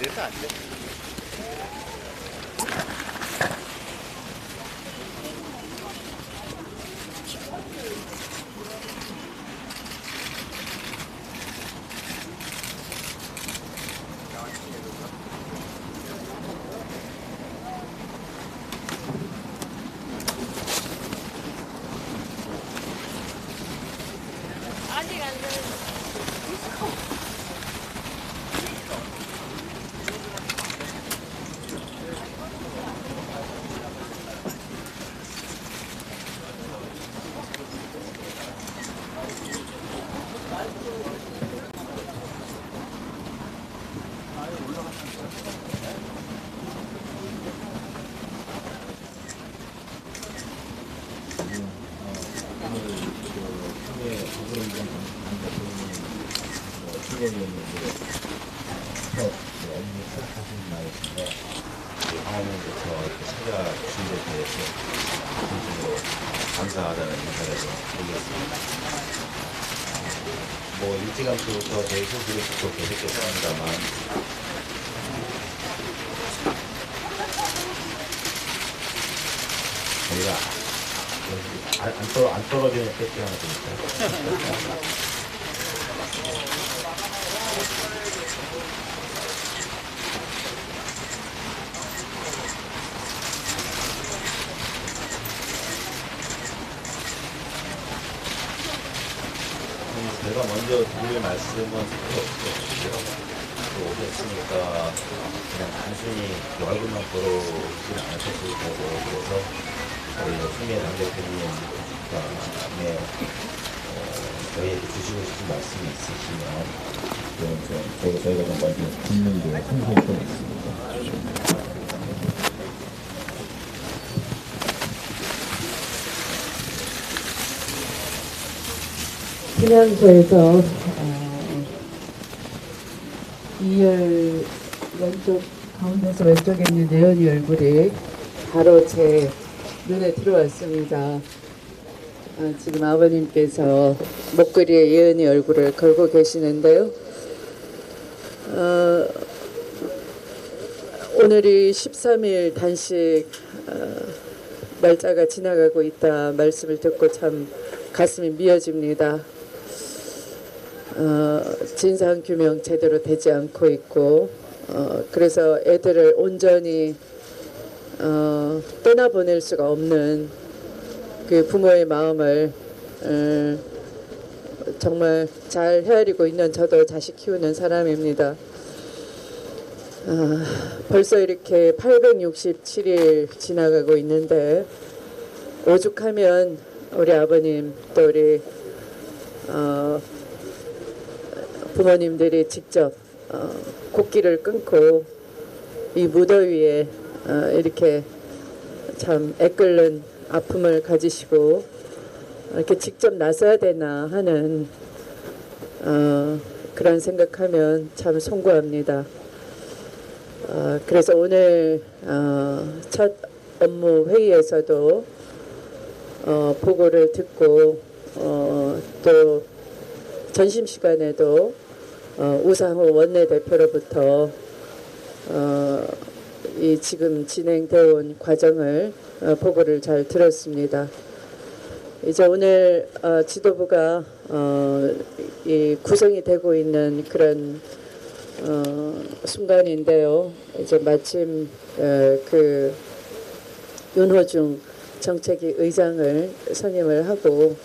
돼서 안 돼. 아직 안 되는. 방화문부터 이렇게 찾아주신 데 대해서 진심으로 감사하다는 인사를 드리겠습니다. 뭐 일찌감치부터 저희 소식을 듣고 계셨겠습니다만 저희가 안 떨어지는 패치 하나 드릴까요? 제가 먼저 드릴 말씀은 필요 없죠. 또 오셨으니까 그냥 단순히 얼굴만 보러 오진 않으셨을 거고, 그래서 우리 수미애 당대표님 다음에 저희에게 주시고 싶은 말씀이 있으시면 저희가 좀 먼저 듣는 게 성공할 것 같습니다. 희망소에서 2열 왼쪽 가운데서 왼쪽에 있는 예언이 얼굴이 바로 제 눈에 들어왔습니다. 지금 아버님께서 목걸이에 예언이 얼굴을 걸고 계시는데요. 오늘이 13일 단식 날짜가 지나가고 있다 말씀을 듣고 참 가슴이 미어집니다. 진상규명 제대로 되지 않고 있고 그래서 애들을 온전히 떠나보낼 수가 없는 그 부모의 마음을 정말 잘 헤아리고 있는 저도 자식 키우는 사람입니다. 벌써 이렇게 867일 지나가고 있는데 오죽하면 우리 아버님 또 우리 부모님들이 직접 곡기를 끊고 이 무더위에 이렇게 참 애끓는 아픔을 가지시고 이렇게 직접 나서야 되나 하는 그런 생각하면 참 송구합니다. 그래서 오늘 첫 업무 회의에서도 보고를 듣고 또 점심시간에도 우상호 원내대표로부터 이 지금 진행되어 온 과정을 보고를 잘 들었습니다. 이제 오늘 지도부가 이 구성이 되고 있는 그런 순간인데요. 이제 마침 그 윤호중 정책위 의장을 선임을 하고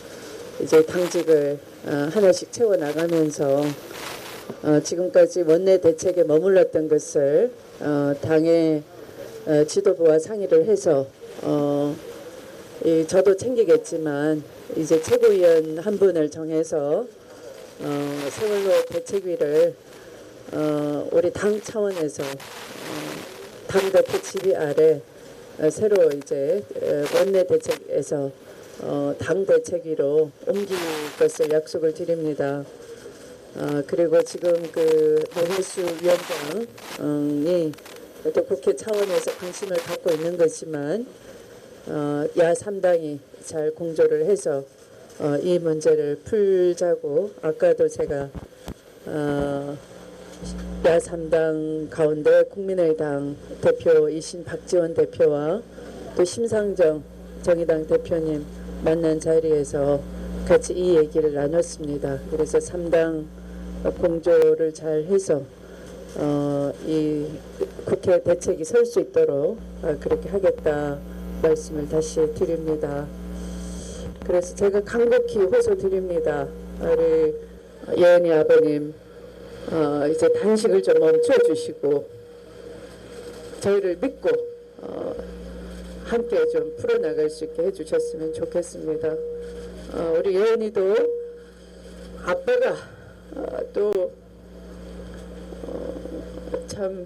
이제 당직을 하나씩 채워 나가면서 지금까지 원내 대책에 머물렀던 것을 당의 지도부와 상의를 해서 저도 챙기겠지만 이제 최고위원 한 분을 정해서 세월호 대책위를 우리 당 차원에서 당 대표 지휘 아래 새로 이제 원내 대책에서 당 대책위로 옮길 것을 약속을 드립니다. 그리고 지금 그 노회수 위원장이 또 국회 차원에서 관심을 갖고 있는 것이지만 야 3당이 잘 공조를 해서 이 문제를 풀자고 아까도 제가 야 3당 가운데 국민의당 대표이신 박지원 대표와 또 심상정 정의당 대표님 만난 자리에서 같이 이 얘기를 나눴습니다. 그래서 3당 공조를 잘 해서 이 국회 대책이 설 수 있도록 그렇게 하겠다 말씀을 다시 드립니다. 그래서 제가 간곡히 호소드립니다. 우리 예은이 아버님 이제 단식을 좀 멈춰주시고 저희를 믿고 함께 좀 풀어나갈 수 있게 해주셨으면 좋겠습니다. 우리 예은이도 아빠가 또 참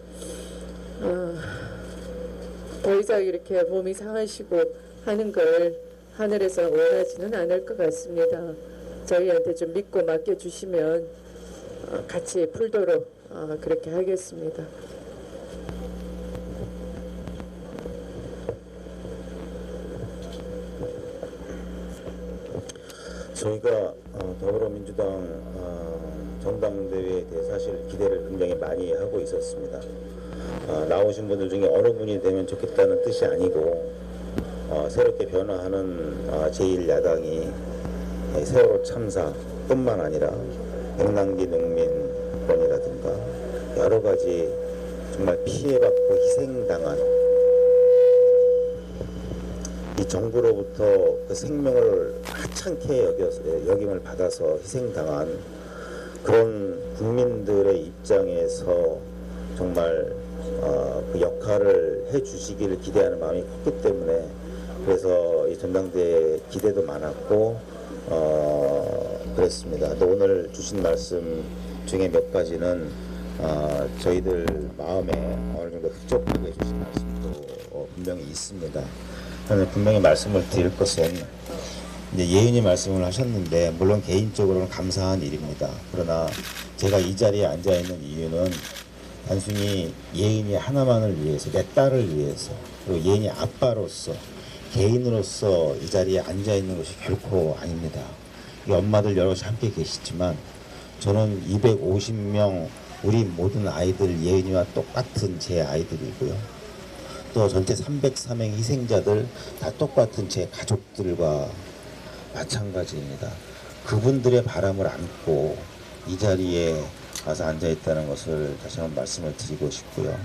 더 이상 이렇게 몸이 상하시고 하는 걸 하늘에서 원하지는 않을 것 같습니다. 저희한테 좀 믿고 맡겨주시면 같이 풀도록 그렇게 하겠습니다. 저희가 더불어민주당 전당대회에 대해 사실 기대를 굉장히 많이 하고 있었습니다. 나오신 분들 중에 어느 분이 되면 좋겠다는 뜻이 아니고 새롭게 변화하는 제1야당이 세월호 참사뿐만 아니라 백남기 농민권이라든가 여러 가지 정말 피해받고 희생당한 이 정부로부터 그 생명을 하찮게 여김을 받아서 희생당한 그런 국민들의 입장에서 정말 그 역할을 해주시기를 기대하는 마음이 컸기 때문에 그래서 이 전당대회 기대도 많았고 그랬습니다. 또 오늘 주신 말씀 중에 몇 가지는 저희들 마음에 어느 정도 흡족하게 해주신 말씀도 분명히 있습니다. 저는 분명히 말씀을 드릴 것은 이제 예은이 말씀을 하셨는데 물론 개인적으로는 감사한 일입니다. 그러나 제가 이 자리에 앉아 있는 이유는 단순히 예은이 하나만을 위해서, 내 딸을 위해서, 그리고 예은이 아빠로서, 개인으로서 이 자리에 앉아 있는 것이 결코 아닙니다. 이 엄마들 여럿이 함께 계시지만 저는 250명 우리 모든 아이들 예은이와 똑같은 제 아이들이고요. 또 전체 303명 희생자들 다 똑같은 제 가족들과 마찬가지입니다. 그분들의 바람을 안고 이 자리에 와서 앉아 있다는 것을 다시 한번 말씀을 드리고 싶고요.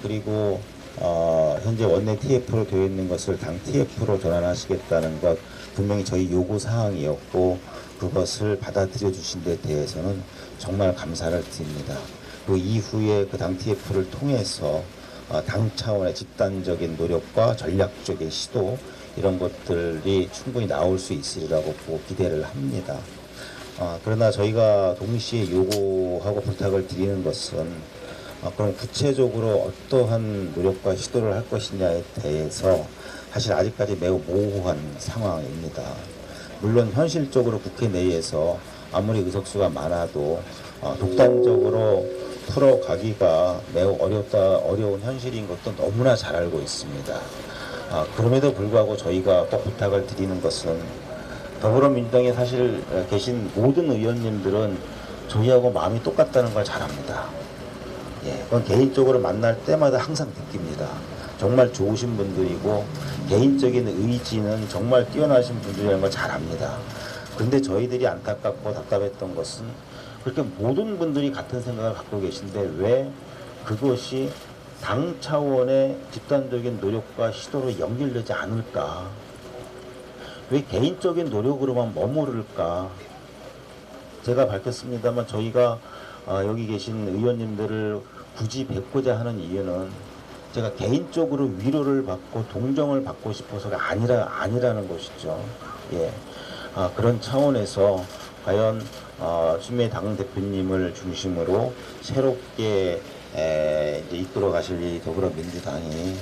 그리고 현재 원내 TF로 되어 있는 것을 당 TF로 전환하시겠다는 것 분명히 저희 요구 사항이었고 그것을 받아들여 주신 데 대해서는 정말 감사를 드립니다. 그 이후에 그 당 TF를 통해서 당 차원의 집단적인 노력과 전략적인 시도 이런 것들이 충분히 나올 수 있으리라고 보고 기대를 합니다. 그러나 저희가 동시에 요구하고 부탁을 드리는 것은 그럼 구체적으로 어떠한 노력과 시도를 할 것이냐에 대해서 사실 아직까지 매우 모호한 상황입니다. 물론 현실적으로 국회 내에서 아무리 의석수가 많아도 독단적으로 풀어가기가 매우 어려운 현실인 것도 너무나 잘 알고 있습니다. 그럼에도 불구하고 저희가 꼭 부탁을 드리는 것은 더불어민주당에 사실 계신 모든 의원님들은 저희하고 마음이 똑같다는 걸 잘 압니다. 예, 그건 개인적으로 만날 때마다 항상 느낍니다. 정말 좋으신 분들이고 개인적인 의지는 정말 뛰어나신 분들이라는 걸 잘 압니다. 그런데 저희들이 안타깝고 답답했던 것은 그렇게 모든 분들이 같은 생각을 갖고 계신데 왜 그것이 당 차원의 집단적인 노력과 시도로 연결되지 않을까? 왜 개인적인 노력으로만 머무를까? 제가 밝혔습니다만 저희가 여기 계신 의원님들을 굳이 뵙고자 하는 이유는 제가 개인적으로 위로를 받고 동정을 받고 싶어서가 아니라는 것이죠. 예. 그런 차원에서 과연 추미애 당대표님을 중심으로 새롭게 이제 이끌어 가실 이 더불어민주당이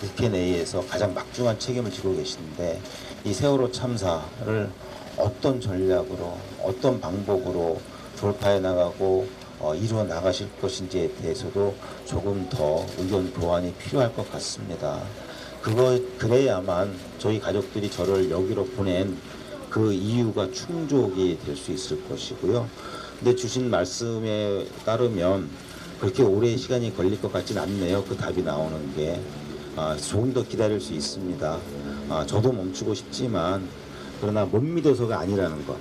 국회 내에서 가장 막중한 책임을 지고 계신데 이 세월호 참사를 어떤 전략으로 어떤 방법으로 돌파해 나가고 이루어 나가실 것인지에 대해서도 조금 더 의견 교환이 필요할 것 같습니다. 그래야만 저희 가족들이 저를 여기로 보낸 그 이유가 충족이 될 수 있을 것이고요. 근데 주신 말씀에 따르면 그렇게 오래 시간이 걸릴 것 같지는 않네요. 그 답이 나오는 게. 조금 더 기다릴 수 있습니다. 저도 멈추고 싶지만 그러나 못 믿어서가 아니라는 것.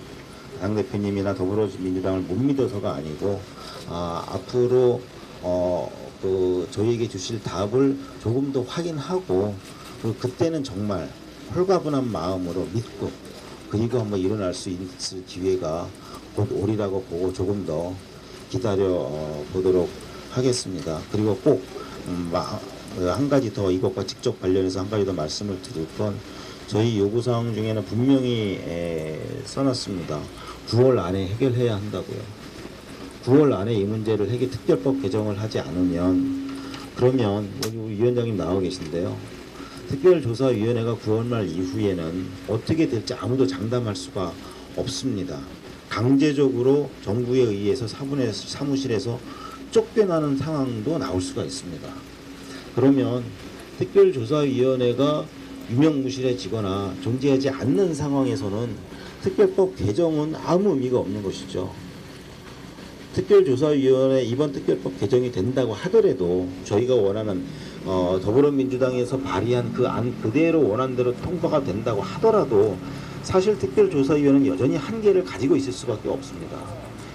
당대표님이나 더불어민주당을 못 믿어서가 아니고 앞으로 저희에게 주실 답을 조금 더 확인하고 그때는 정말 홀가분한 마음으로 믿고 그리고 한번 일어날 수 있을 기회가 곧 오리라고 보고 조금 더 기다려 보도록 하겠습니다. 그리고 꼭 한 가지 더 이것과 직접 관련해서 한 가지 더 말씀을 드릴 건 저희 요구사항 중에는 분명히 써놨습니다. 9월 안에 해결해야 한다고요. 9월 안에 이 문제를 특별법 개정을 하지 않으면 그러면 여기 우리 위원장님 나와 계신데요. 특별조사위원회가 9월 말 이후에는 어떻게 될지 아무도 장담할 수가 없습니다. 강제적으로 정부에 의해서 사무실에서 쫓겨나는 상황도 나올 수가 있습니다. 그러면 특별조사위원회가 유명무실해지거나 존재하지 않는 상황에서는 특별법 개정은 아무 의미가 없는 것이죠. 특별조사위원회 이번 특별법 개정이 된다고 하더라도 저희가 원하는 더불어민주당에서 발의한 그 안 그대로 원안대로 통과가 된다고 하더라도 사실 특별조사위원회는 여전히 한계를 가지고 있을 수밖에 없습니다.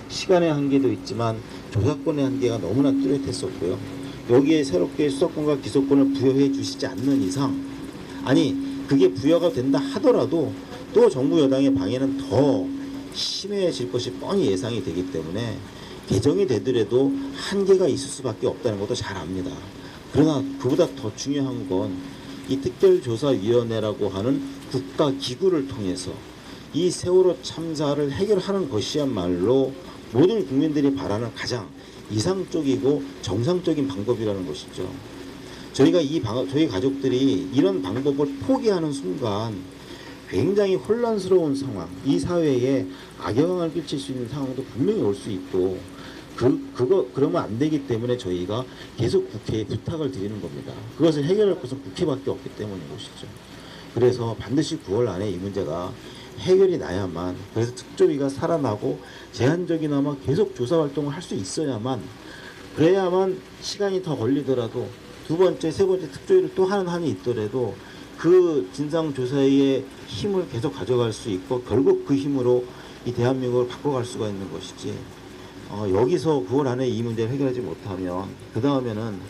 시간의 한계도 있지만 조사권의 한계가 너무나 뚜렷했었고요. 여기에 새롭게 수사권과 기소권을 부여해 주시지 않는 이상 아니 그게 부여가 된다 하더라도 또 정부 여당의 방해는 더 심해질 것이 뻔히 예상이 되기 때문에 개정이 되더라도 한계가 있을 수밖에 없다는 것도 잘 압니다. 그러나 그보다 더 중요한 건 이 특별조사위원회라고 하는 국가기구를 통해서 이 세월호 참사를 해결하는 것이야말로 모든 국민들이 바라는 가장 이상적이고 정상적인 방법이라는 것이죠. 저희 가족들이 이런 방법을 포기하는 순간 굉장히 혼란스러운 상황, 이 사회에 악영향을 끼칠 수 있는 상황도 분명히 올 수 있고 그러면 안 되기 때문에 저희가 계속 국회에 부탁을 드리는 겁니다. 그것을 해결할 것은 국회밖에 없기 때문인 것이죠. 그래서 반드시 9월 안에 이 문제가 해결이 나야만 그래서 특조위가 살아나고 제한적이나마 계속 조사 활동을 할 수 있어야만 그래야만 시간이 더 걸리더라도 두 번째, 세 번째 특조위를 또 하는 한이 있더라도 그 진상조사의 힘을 계속 가져갈 수 있고 결국 그 힘으로 이 대한민국을 바꿔갈 수가 있는 것이지 여기서 9월 안에 이 문제를 해결하지 못하면 그 다음에는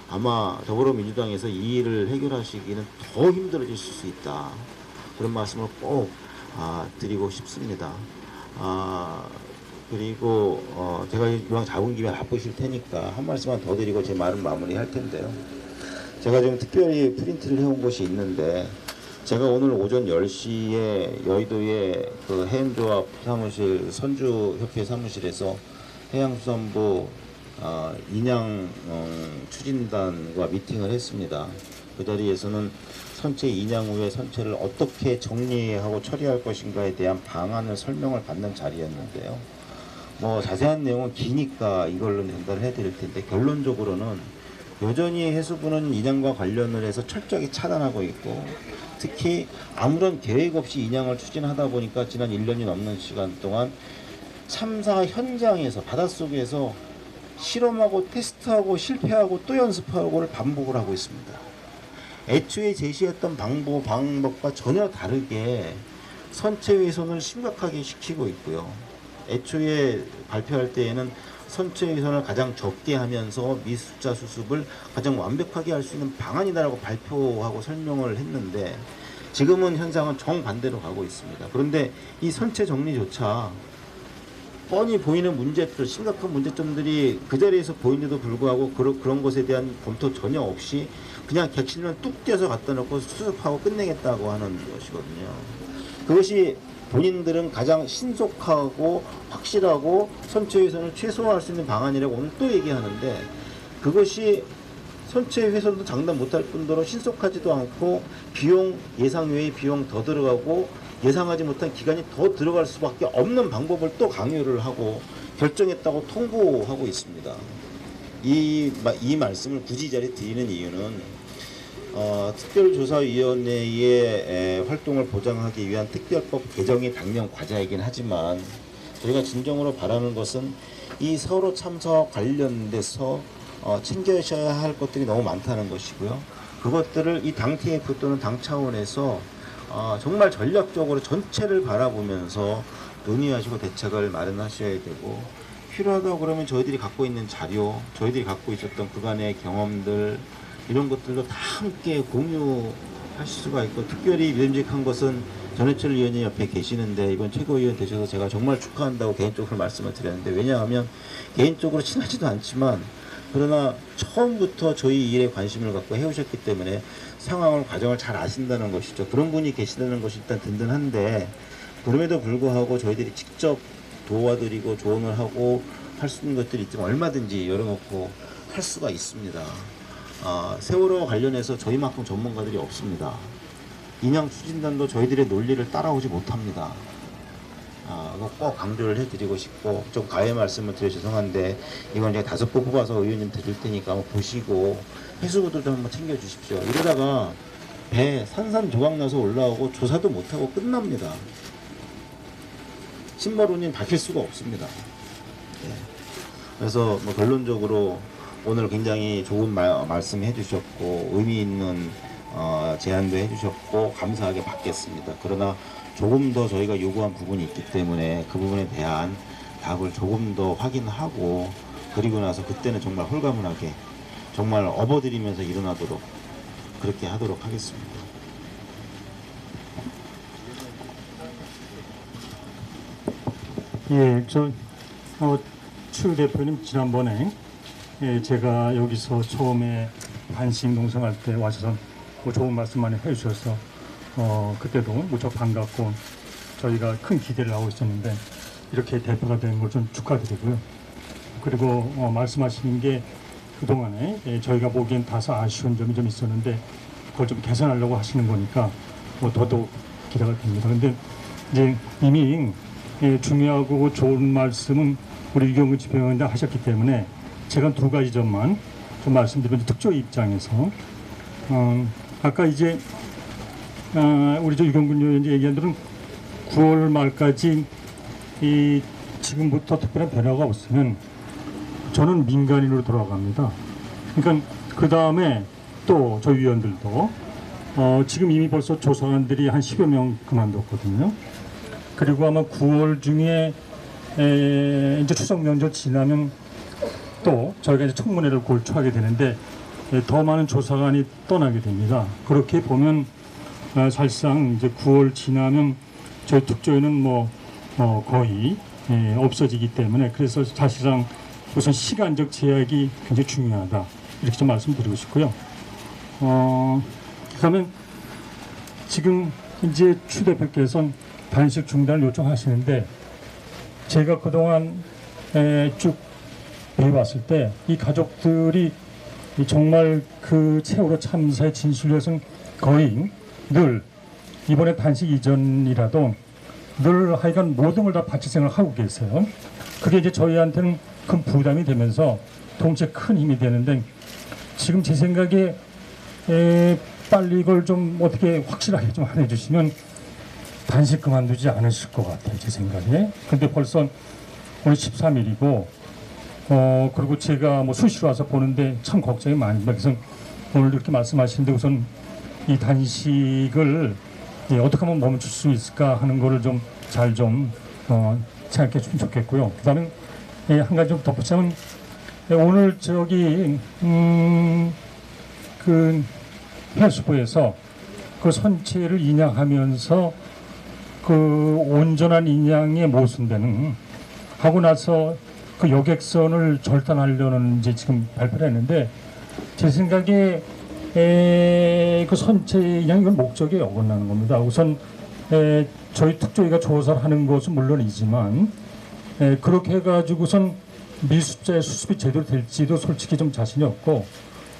아마 더불어민주당에서 이 일을 해결하시기는 더 힘들어질 수 있다. 그런 말씀을 꼭 드리고 싶습니다. 그리고 제가 이왕 잡은 김에 바쁘실 테니까 한 말씀만 더 드리고 제 말은 마무리할 텐데요. 제가 지금 특별히 프린트를 해온 것이 있는데, 제가 오늘 오전 10시에 여의도의 그 해운조합 사무실, 선주협회 사무실에서 해양수산부 인양 추진단과 미팅을 했습니다. 그 자리에서는 선체 인양 후에 선체를 어떻게 정리하고 처리할 것인가에 대한 방안을 설명을 받는 자리였는데요. 뭐 자세한 내용은 기니까 이걸로 전달해 드릴 텐데, 결론적으로는 여전히 해수부는 인양과 관련을 해서 철저하게 차단하고 있고, 특히 아무런 계획 없이 인양을 추진하다 보니까 지난 1년이 넘는 시간 동안 참사 현장에서 바닷속에서 실험하고 테스트하고 실패하고 또 연습하고를 반복을 하고 있습니다. 애초에 제시했던 방법과 전혀 다르게 선체 훼손을 심각하게 시키고 있고요. 애초에 발표할 때에는 선체 훼손을 가장 적게 하면서 미숫자 수습을 가장 완벽하게 할 수 있는 방안이다라고 발표하고 설명을 했는데, 지금은 현상은 정반대로 가고 있습니다. 그런데 이 선체 정리조차 뻔히 보이는 문제점, 심각한 문제점들이 그 자리에서 보이는데도 불구하고 그런 것에 대한 검토 전혀 없이 그냥 객실만 뚝 떼어서 갖다 놓고 수습하고 끝내겠다고 하는 것이거든요. 그것이 본인들은 가장 신속하고 확실하고 선체 훼손을 최소화할 수 있는 방안이라고 오늘 또 얘기하는데, 그것이 선체 훼손도 장담 못할 뿐더러 신속하지도 않고 비용 예상 외의 비용 더 들어가고 예상하지 못한 기간이 더 들어갈 수밖에 없는 방법을 또 강요를 하고 결정했다고 통보하고 있습니다. 이 말씀을 굳이 이 자리에 드리는 이유는 특별조사위원회의 활동을 보장하기 위한 특별법 개정이 당면 과제이긴 하지만, 저희가 진정으로 바라는 것은 이 서로 참사와 관련돼서 챙겨셔야 할 것들이 너무 많다는 것이고요. 그것들을 이 당 TF 또는 당 차원에서 정말 전략적으로 전체를 바라보면서 논의하시고 대책을 마련하셔야 되고, 필요하다고 그러면 저희들이 갖고 있는 자료, 저희들이 갖고 있었던 그간의 경험들, 이런 것들도 다 함께 공유하실 수가 있고, 특별히 믿음직한 것은 전해철 위원님 옆에 계시는데 이번 최고위원 되셔서 제가 정말 축하한다고 개인적으로 말씀을 드렸는데, 왜냐하면 개인적으로 친하지도 않지만 그러나 처음부터 저희 일에 관심을 갖고 해오셨기 때문에 상황을 과정을 잘 아신다는 것이죠. 그런 분이 계시다는 것이 일단 든든한데, 그럼에도 불구하고 저희들이 직접 도와드리고 조언을 하고 할 수 있는 것들이 있지만 얼마든지 열어놓고 할 수가 있습니다. 세월호와 관련해서 저희만큼 전문가들이 없습니다. 인양 추진단도 저희들의 논리를 따라오지 못합니다. 그거 꼭 강조를 해드리고 싶고, 좀 가해 말씀을 드려 죄송한데 이건 제가 5번 뽑아서 의원님 드릴 테니까 한번 보시고 해수부도 좀 한번 챙겨주십시오. 이러다가 배 산산조각 나서 올라오고 조사도 못하고 끝납니다. 신발운임 밝힐 수가 없습니다. 그래서 뭐 결론적으로 오늘 굉장히 좋은 말씀 해주셨고 의미 있는 제안도 해주셨고 감사하게 받겠습니다. 그러나 조금 더 저희가 요구한 부분이 있기 때문에 그 부분에 대한 답을 조금 더 확인하고, 그리고 나서 그때는 정말 홀가분하게 정말 업어드리면서 일어나도록 그렇게 하도록 하겠습니다. 예, 추 대표님 지난번에 제가 여기서 처음에 반씩 농성할 때 와셔서 뭐 좋은 말씀 많이 해주셔서 그때도 무척 반갑고 저희가 큰 기대를 하고 있었는데 이렇게 대표가 된 걸 좀 축하드리고요. 그리고 말씀하시는 게 그동안에 저희가 보기엔 다소 아쉬운 점이 좀 있었는데 그걸 좀 개선하려고 하시는 거니까 더더욱 기대가 됩니다. 근데 이제 이미 중요하고 좋은 말씀은 우리 유경근 집행위원장 하셨기 때문에 제가 2가지 점만 좀 말씀드리면, 특조위 입장에서 아까 이제 우리 유경근 위원장 얘기한 대로 9월 말까지 지금부터 특별한 변화가 없으면 저는 민간인으로 돌아갑니다. 그러니까 그 다음에 또 저희 위원들도 지금 이미 벌써 조사관들이 한 10여 명 그만뒀거든요. 그리고 아마 9월 중에 이제 추석 명절 지나면 또 저희가 이제 청문회를 골초하게 되는데 더 많은 조사관이 떠나게 됩니다. 그렇게 보면 사실상 이제 9월 지나면 저희 특조위는 거의 없어지기 때문에 그래서 사실상 우선 시간적 제약이 굉장히 중요하다 이렇게 좀 말씀드리고 싶고요. 그러면 지금 이제 추 대표께서는 단식 중단을 요청하시는데 제가 그동안 쭉 해봤을 때 이 가족들이 정말 그 세월호 참사의 진술에서는 거의 늘 이번에 단식 이전이라도 늘 하여간 모든 걸 다 바칠 생각을 하고 계세요. 그게 이제 저희한테는 큰 부담이 되면서 동시에 큰 힘이 되는데 지금 제 생각에 빨리 이걸 좀 어떻게 확실하게 좀 해주시면 단식 그만두지 않으실 것 같아요, 제 생각에. 근데 벌써 오늘 13일이고 그리고 제가 수시로 와서 보는데 참 걱정이 많습니다. 그래서 오늘 이렇게 말씀하시는데 우선 이 단식을 어떻게 하면 멈출 수 있을까 하는 거를 좀 잘 좀 생각해 주면 좋겠고요. 그 다음에 한 가지 좀 덧붙이면 오늘 그 해수부에서 그 선체를 인양하면서 그 온전한 인양에 모순되는 하고 나서 그 여객선을 절단하려는 이제 지금 발표를 했는데 제 생각에 그 선체 인양 이건 목적에 어긋나는 겁니다. 우선 저희 특조위가 조사를 하는 것은 물론이지만 그렇게 해가지고선 미수자의 수습이 제대로 될지도 솔직히 좀 자신이 없고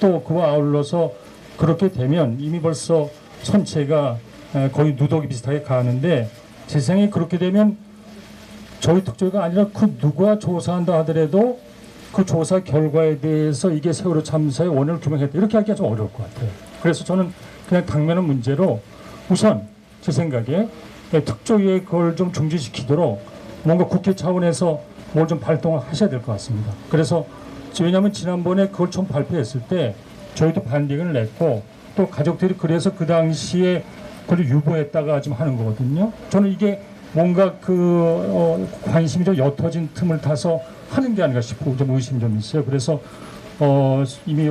또 그와 아울러서 그렇게 되면 이미 벌써 선체가 거의 누더기 비슷하게 가는데 제 생각에 그렇게 되면 저희 특조위가 아니라 그 누가 조사한다 하더라도 그 조사 결과에 대해서 이게 세월호 참사의 원인을 규명했다 이렇게 하기가 좀 어려울 것 같아요. 그래서 저는 그냥 당면한 문제로 우선 제 생각에 특조위에 그걸 좀 중지시키도록 뭔가 국회 차원에서 뭘 좀 발동을 하셔야 될 것 같습니다. 그래서 왜냐하면 지난번에 그걸 좀 발표했을 때 저희도 반대를 냈고 또 가족들이 그래서 그 당시에 그걸 유보했다가 지금 하는 거거든요. 저는 이게 뭔가 관심이 좀 옅어진 틈을 타서 하는 게 아닌가 싶고 좀 의심이 좀 있어요. 그래서 이미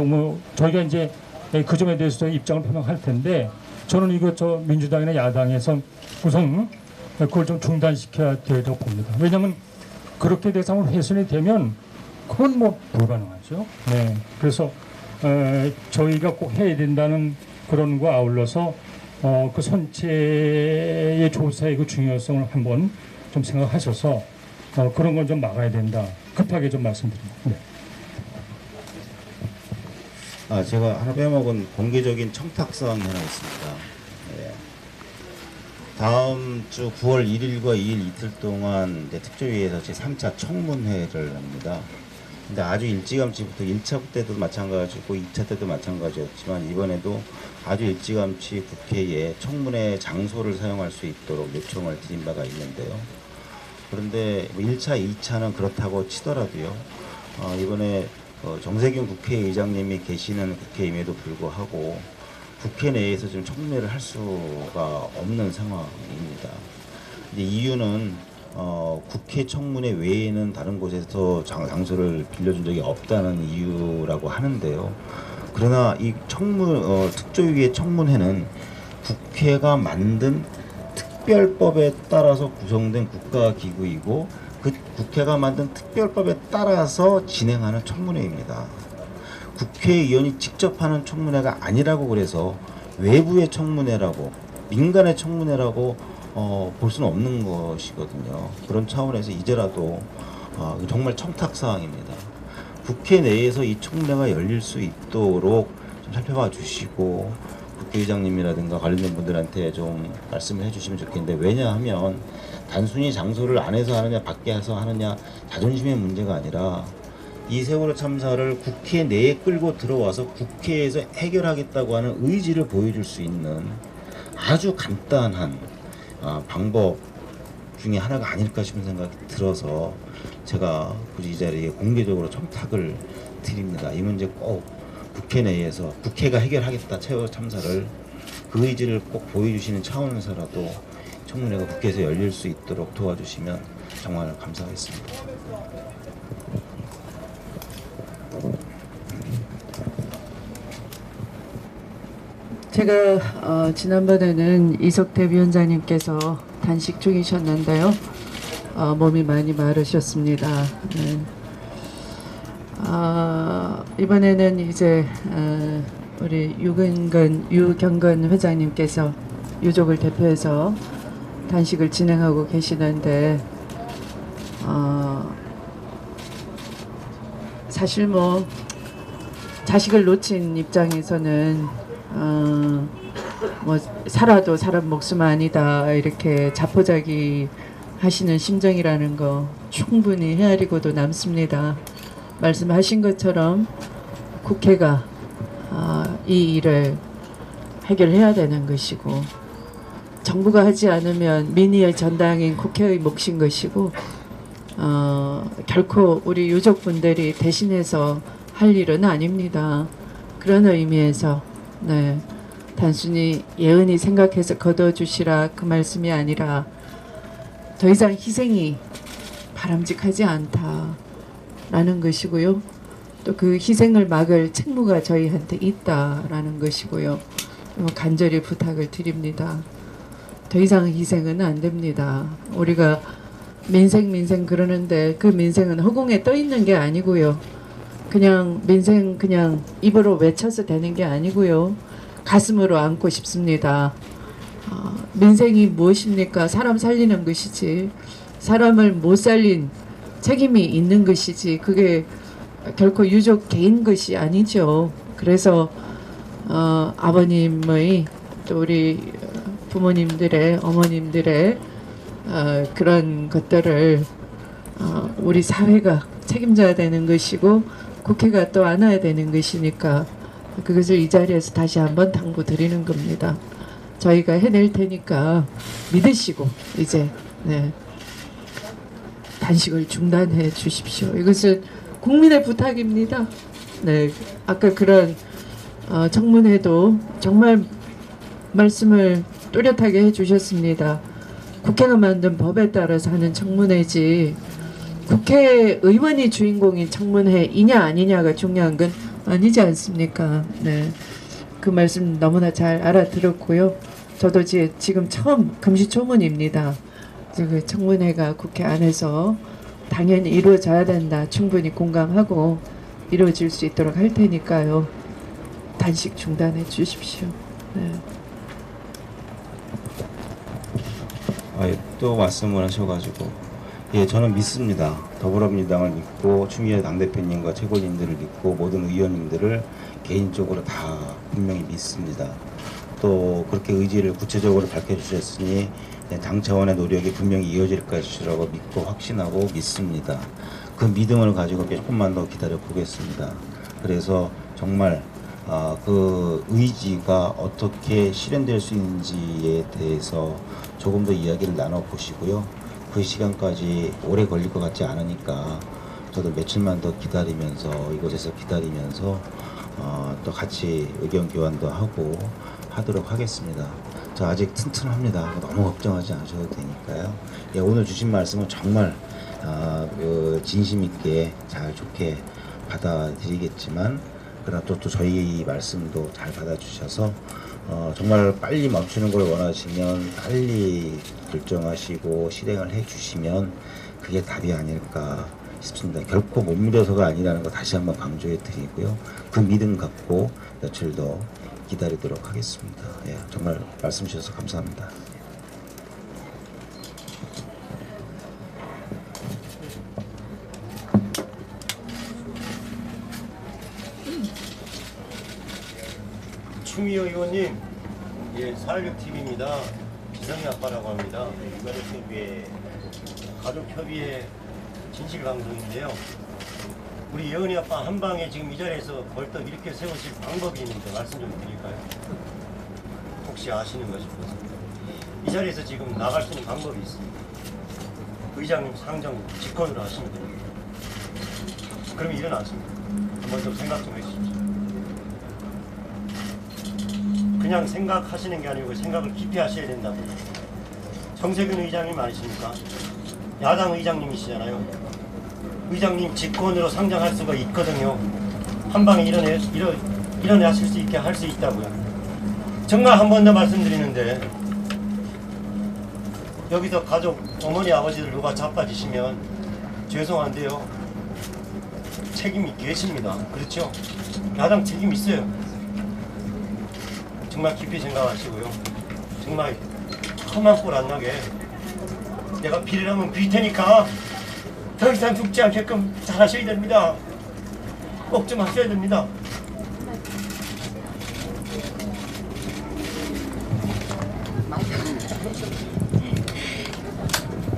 저희가 이제 그 점에 대해서 입장을 표명할 텐데 저는 이거 민주당이나 야당에서 우선 그걸 좀 중단시켜야 되라고 봅니다. 왜냐하면 그렇게 대상으로 훼손이 되면 그건 불가능하죠. 네. 그래서 저희가 꼭 해야 된다는 그런 거 아울러서 그 선체의 조사의 그 중요성을 한번 좀 생각하셔서 그런 건 좀 막아야 된다. 급하게 좀 말씀드립니다. 네. 제가 하나 빼먹은 공개적인 청탁사항이 하나 있습니다. 네. 다음 주 9월 1일과 2일 이틀 동안 특조위에서 제3차 청문회를 합니다. 근데 아주 일찌감치부터 1차 때도 마찬가지고 2차 때도 마찬가지였지만 이번에도 아주 일찌감치 국회에 청문회 장소를 사용할 수 있도록 요청을 드린 바가 있는데요. 그런데 1차, 2차는 그렇다고 치더라도요. 이번에 정세균 국회의장님이 계시는 국회임에도 불구하고 국회 내에서 지금 청문회를 할 수가 없는 상황입니다. 이제 이유는 국회 청문회 외에는 다른 곳에서 장소를 빌려준 적이 없다는 이유라고 하는데요. 그러나 이 특조위의 청문회는 국회가 만든 특별법에 따라서 구성된 국가기구이고 그 국회가 만든 특별법에 따라서 진행하는 청문회입니다. 국회의원이 직접 하는 청문회가 아니라고 그래서 외부의 청문회라고 민간의 청문회라고 볼 수는 없는 것이거든요. 그런 차원에서 이제라도 정말 청탁사항입니다. 국회 내에서 이 청문회가 열릴 수 있도록 좀 살펴봐 주시고 국회의장님이라든가 관련된 분들한테 좀 말씀을 해주시면 좋겠는데 왜냐하면 단순히 장소를 안에서 하느냐 밖에서 하느냐 자존심의 문제가 아니라 이 세월호 참사를 국회 내에 끌고 들어와서 국회에서 해결하겠다고 하는 의지를 보여줄 수 있는 아주 간단한 방법 중에 하나가 아닐까 싶은 생각이 들어서 제가 굳이 이 자리에 공개적으로 청탁을 드립니다. 이 문제 꼭 국회 내에서 국회가 해결하겠다 세월호 참사를 그 의지를 꼭 보여주시는 차원에서라도 청문회가 국회에서 열릴 수 있도록 도와주시면 정말 감사하겠습니다. 제가 지난번에는 이석태 위원장님께서 단식 중이셨는데요. 몸이 많이 마르셨습니다. 네. 이번에는 이제 우리 유경건 회장님께서 유족을 대표해서 단식을 진행하고 계시는데 사실 뭐 자식을 놓친 입장에서는 뭐 살아도 사람 목숨 아니다 이렇게 자포자기 하시는 심정이라는 거 충분히 헤아리고도 남습니다. 말씀하신 것처럼 국회가 이 일을 해결해야 되는 것이고 정부가 하지 않으면 민의의 전당인 국회의 몫인 것이고 결코 우리 유족분들이 대신해서 할 일은 아닙니다. 그런 의미에서 네, 단순히 예은이 생각해서 거둬주시라 그 말씀이 아니라 더 이상 희생이 바람직하지 않다라는 것이고요. 또 그 희생을 막을 책무가 저희한테 있다라는 것이고요. 간절히 부탁을 드립니다. 더 이상 희생은 안 됩니다. 우리가 민생 그러는데 그 민생은 허공에 떠 있는 게 아니고요. 그냥 민생 그냥 입으로 외쳐서 되는 게 아니고요. 가슴으로 안고 싶습니다. 민생이 무엇입니까? 사람 살리는 것이지 사람을 못 살린 책임이 있는 것이지 그게 결코 유족 개인 것이 아니죠. 그래서 아버님의 또 우리 부모님들의 어머님들의 그런 것들을 우리 사회가 책임져야 되는 것이고 국회가 또 안아야 되는 것이니까 그것을 이 자리에서 다시 한번 당부드리는 겁니다. 저희가 해낼 테니까 믿으시고 이제 네, 단식을 중단해 주십시오. 이것은 국민의 부탁입니다. 네, 아까 그런 청문회도 정말 말씀을 또렷하게 해주셨습니다. 국회가 만든 법에 따라서 하는 청문회지 국회의원이 주인공인 청문회이냐 아니냐가 중요한 건 아니지 않습니까? 네, 그 말씀 너무나 잘 알아들었고요. 저도 지금 처음 금시초문입니다. 그 청문회가 국회 안에서 당연히 이루어져야 된다. 충분히 공감하고 이루어질 수 있도록 할 테니까요. 단식 중단해 주십시오. 네. 또 말씀을 하셔가지고 예, 저는 믿습니다. 더불어민주당을 믿고 추미애 당대표님과 최고위원들을 믿고 모든 의원님들을 개인적으로 다 분명히 믿습니다. 또 그렇게 의지를 구체적으로 밝혀주셨으니 당 차원의 노력이 분명히 이어질 것이라고 믿고 확신하고 믿습니다. 그 믿음을 가지고 조금만 더 기다려 보겠습니다. 그래서 정말 그 의지가 어떻게 실현될 수 있는지에 대해서 조금 더 이야기를 나눠보시고요. 그 시간까지 오래 걸릴 것 같지 않으니까 저도 며칠만 더 기다리면서 이곳에서 기다리면서 또 같이 의견 교환도 하도록 하겠습니다. 저 아직 튼튼합니다. 너무 걱정하지 않으셔도 되니까요. 예, 오늘 주신 말씀은 정말 진심 있게 잘 좋게 받아들이겠지만 그러나 또 저희 말씀도 잘 받아주셔서 정말 빨리 멈추는 걸 원하시면 빨리 결정하시고 실행을 해주시면 그게 답이 아닐까 싶습니다. 결코 못 믿어서가 아니라는 거 다시 한번 강조해 드리고요. 그 믿음 갖고 며칠 더 기다리도록 하겠습니다. 예, 정말 말씀 주셔서 감사합니다. 추미애 의원님, 예, 416TV입니다. 기성이 아빠라고 합니다. 유가족협의회 가족협의회 진실 방송인데요. 우리 예은이 아빠 한 방에 지금 이 자리에서 벌떡 이렇게 세우실 방법이 있는데 말씀 좀 드릴까요? 혹시 아시는가 싶어서. 이 자리에서 지금 나갈 수 있는 방법이 있습니다. 의장님 상정 직권으로 하시면 됩니다. 그러면 일어나십니다. 한번 좀 생각 좀 해주십시오. 그냥 생각하시는 게 아니고 생각을 깊이 하셔야 된다고. 정세균 의장님 아니십니까? 야당 의장님이시잖아요. 의장님 직권으로 상정할 수가 있거든요. 한 방에 일어나실 수 있게 할 수 있다고요. 정말 한 번 더 말씀드리는데 여기서 가족 어머니 아버지들 누가 자빠지시면 죄송한데요 책임이 계십니다. 그렇죠? 야당 책임 있어요. 정말 깊이 생각하시고요. 정말 험한 꼴 안 나게 내가 비를 하면 빌 테니까 더 이상 죽지 않게끔 잘하셔야 됩니다. 꼭 좀 하셔야 됩니다.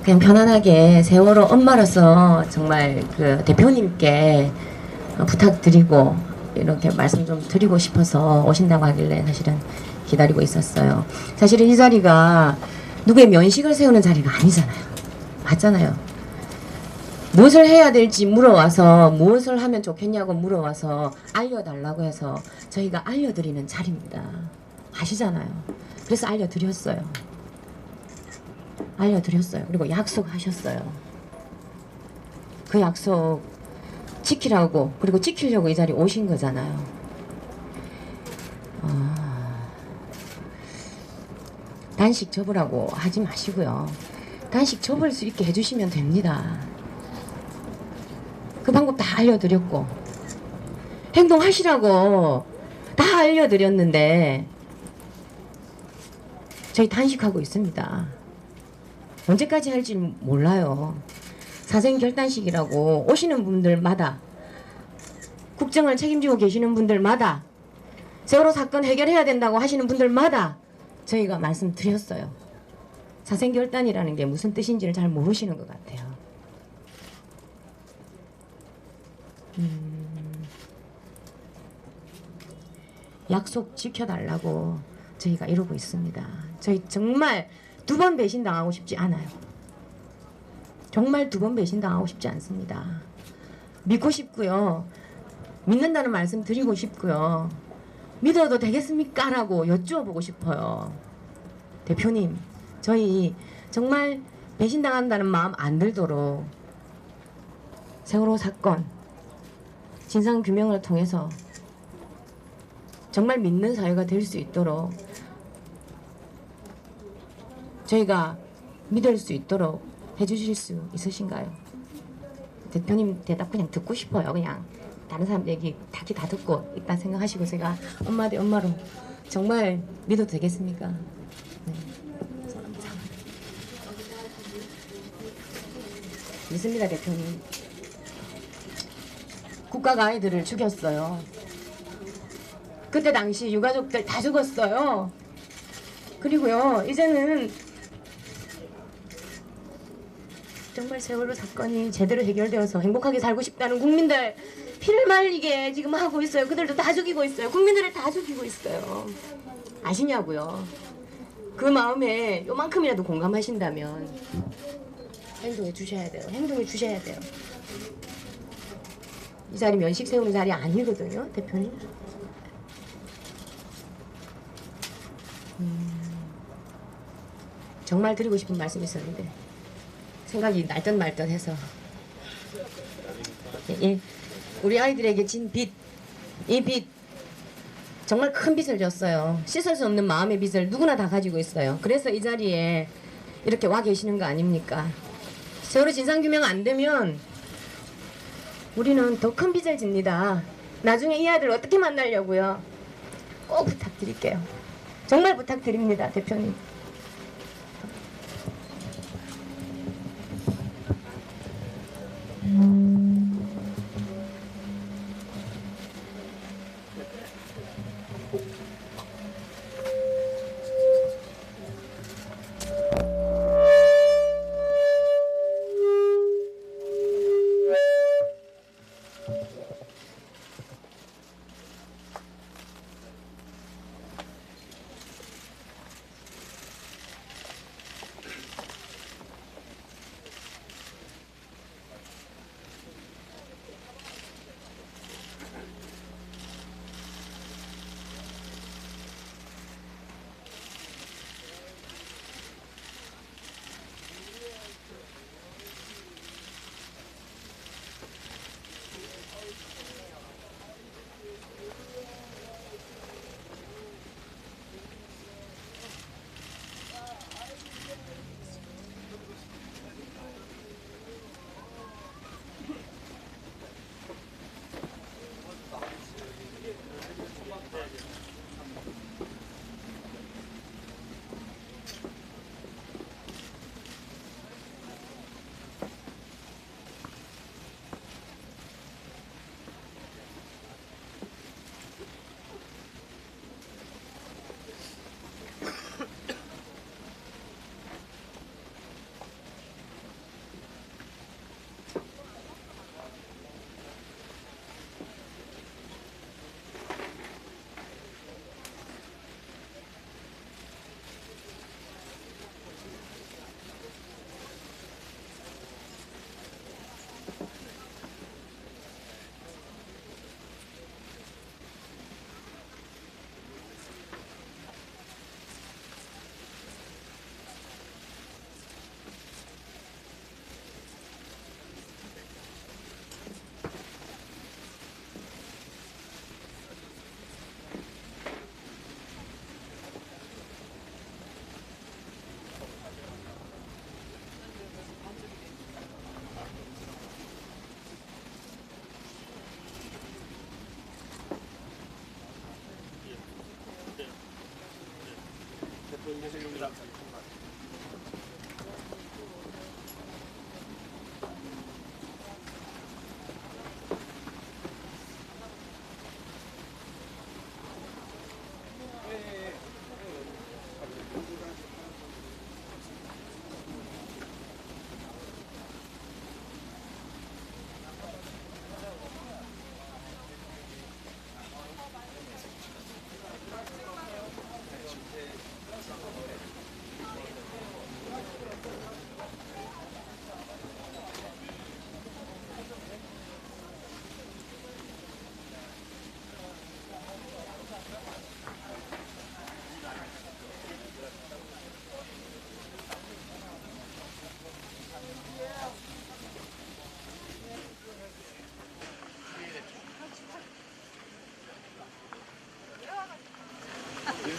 그냥 편안하게 세월호 엄마로서 정말 그 대표님께 부탁드리고 이렇게 말씀 좀 드리고 싶어서 오신다고 하길래 사실은 기다리고 있었어요. 사실은 이 자리가 누구의 면식을 세우는 자리가 아니잖아요. 맞잖아요. 무엇을 해야 될지 물어와서 무엇을 하면 좋겠냐고 물어와서 알려달라고 해서 저희가 알려드리는 자리입니다. 아시잖아요. 그래서 알려드렸어요. 그리고 약속하셨어요. 그 약속 지키라고, 그리고 지키려고 이 자리에 오신 거잖아요. 단식 접으라고 하지 마시고요. 단식 접을 수 있게 해주시면 됩니다. 그 방법 다 알려드렸고 행동하시라고 다 알려드렸는데 저희 단식하고 있습니다. 언제까지 할지 몰라요. 사생결단식이라고 오시는 분들마다, 국정을 책임지고 계시는 분들마다, 세월호 사건 해결해야 된다고 하시는 분들마다 저희가 말씀드렸어요. 사생결단이라는 게 무슨 뜻인지를 잘 모르시는 것 같아요. 약속 지켜달라고 저희가 이러고 있습니다. 저희 정말 2번 배신당하고 싶지 않아요. 정말 2번 배신당하고 싶지 않습니다. 믿고 싶고요. 믿는다는 말씀 드리고 싶고요. 믿어도 되겠습니까? 라고 여쭈어보고 싶어요. 대표님, 저희 정말 배신당한다는 마음 안 들도록 세월호 사건 진상규명을 통해서 정말 믿는 사회가 될 수 있도록 저희가 믿을 수 있도록 해주실 수 있으신가요? 대표님 대답 그냥 듣고 싶어요. 그냥 다른 사람 얘기 다 듣고 일단 생각하시고 제가 엄마 대 엄마로 정말 믿어도 되겠습니까? 네. 믿습니다, 대표님. 국가가 아이들을 죽였어요. 그때 당시 유가족들 다 죽었어요. 그리고요, 이제는 정말 세월호 사건이 제대로 해결되어서 행복하게 살고 싶다는 국민들 피를 말리게 지금 하고 있어요. 그들도 다 죽이고 있어요. 국민들을 다 죽이고 있어요. 아시냐고요. 그 마음에 요만큼이라도 공감하신다면 행동해 주셔야 돼요. 행동해 주셔야 돼요. 이 자리 면식 세우는 자리 아니거든요, 대표님. 정말 드리고 싶은 말씀이 있었는데 생각이 날듯 말듯 해서 우리 아이들에게 진 빚, 이 빚 정말 큰 빚을 졌어요. 씻을 수 없는 마음의 빚을 누구나 다 가지고 있어요. 그래서 이 자리에 이렇게 와 계시는 거 아닙니까? 세월호 진상규명 안 되면 우리는 더 큰 빚을 집니다. 나중에 이 아이들 어떻게 만나려고요? 꼭 부탁드릴게요. 정말 부탁드립니다, 대표님.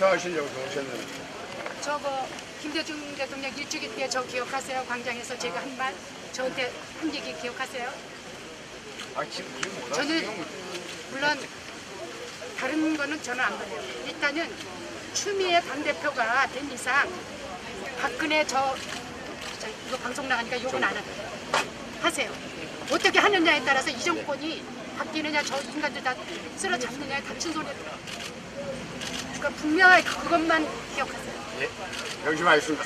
인사하시려고 오셨는데. 저거 김대중 대통령 일주기 때 저 기억하세요? 광장에서 제가 한 말 저한테 한 얘기 기억하세요? 저는 물론 다른 거는 저는 안 그래요. 일단은 추미애 당대표가 된 이상 박근혜 이거 방송 나가니까 욕은 안 하세요. 어떻게 하느냐에 따라서 이 정권이 바뀌느냐 저 인간들 다 쓸어잡느냐에 닥친 소리 들어. 그러니까 분명하게 그것만 기억하세요. 예, 여기 말씀.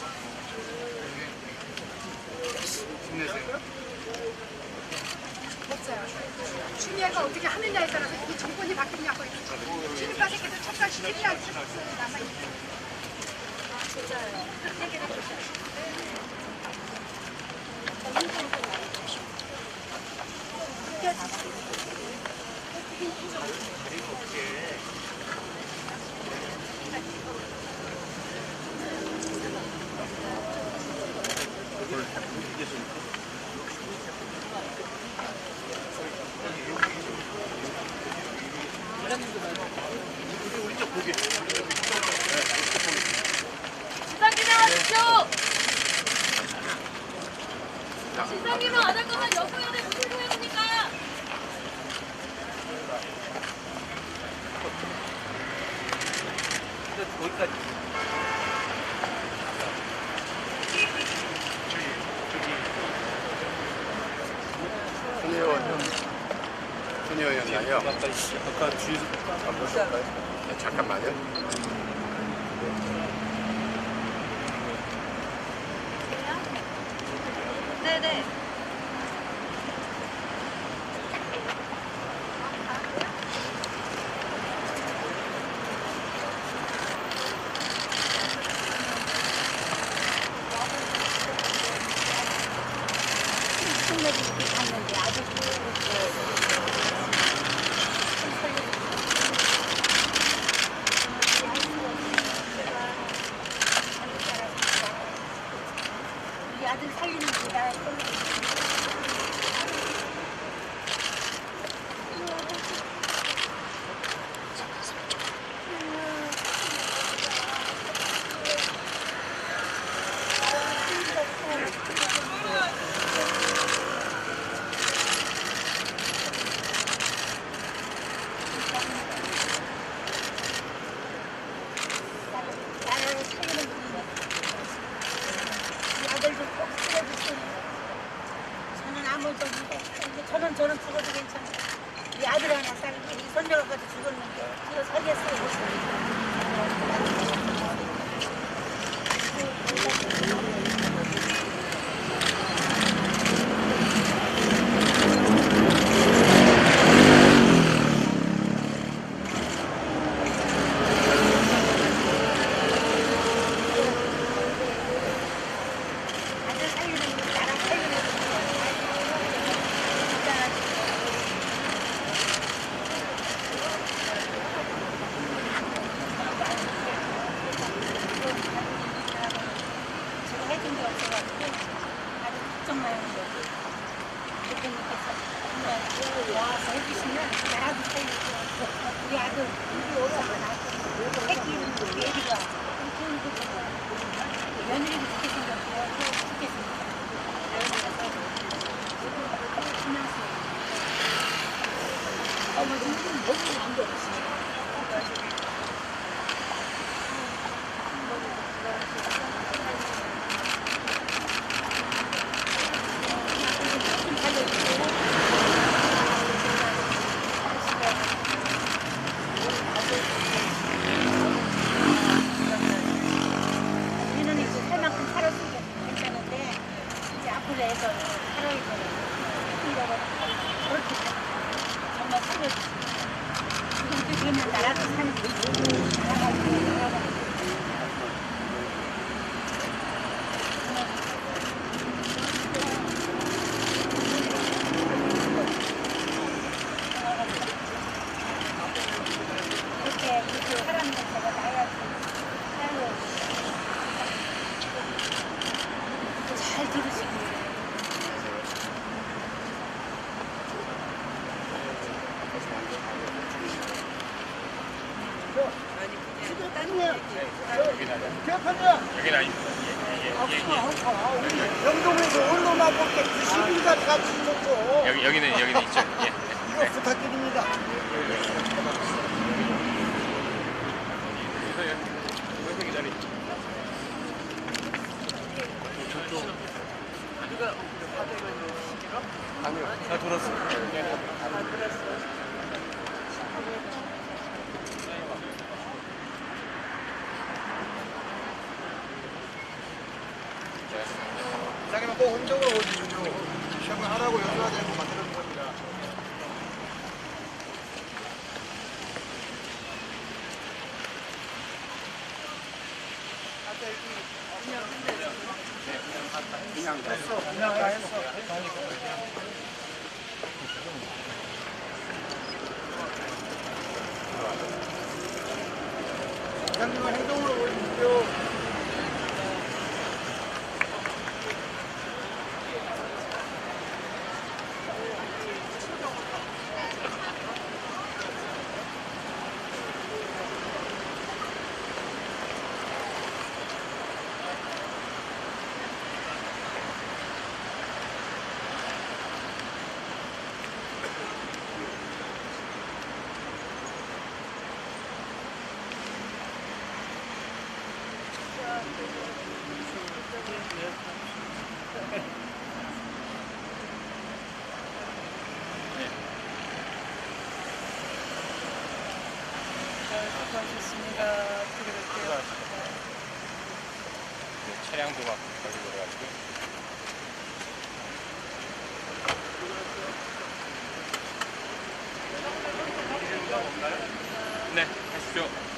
힘내세요. 없어요. 추미애가 어떻게 하느냐에 따라서 이 정권이 바뀌냐고 추미애 새끼들 척결시키지 않을 수 없어요. 남아있어요. 진짜요. 얘기를 해주세요. 시상기명 하십시오. 시상기명 안 할 거면 여부연에 무슨 소용입니까? 거기까지. 순위 의원이요. 아까 뒤에서 안 보실까요? 잠깐만요. 네네. 우리 아들 살리는 거다. 나를 살리는 분이 우리 아들 좀 꼭 살려주세요. 저는 아무것도 없는데 저는 죽어도 괜찮아요. 우리 아들 하나 살고 우리 손녀가까지 죽었는데 그거 살겠어요. 아들 살리는 거 나랑 살리는 거 제가 해준 게 없어가지고 아주 걱정만 했는데 대표님께서 정말 와서 해주시면 나라도 살리고 우리 아들 우리 오빠가 낳고 새끼 이름도 예리가 좋은 거고 며느리도 좋게 생겼고요. 좋게 생겼어요. 어머니는 너무 안 좋으시네요. 우리는 이제 살 만큼 살았으니까 괜찮은데 이제 앞으로 해서 살아야 되는 저렇게 정말 살려주세요. 이렇게 되면 나라도 사는 거지. 나라가 이렇게 사람들 제가 나야지 잘 들으시고 지금 영동에서 언론하고 90일까지 같이 있었고. 여기는 있죠. 예. 이거 부탁드립니다. 회생이 자리. 아니요. 다 돌았어요. 자기는 꼭 흔적을 올리시죠. 시험을 하라고 여줘야 되고 만드는 겁니다. 그냥 됐어. 그냥 다 했어. 장님은 행동으로 보여주십시오. 차량도 막 걸리고 그래가지고. 네, 하십시오.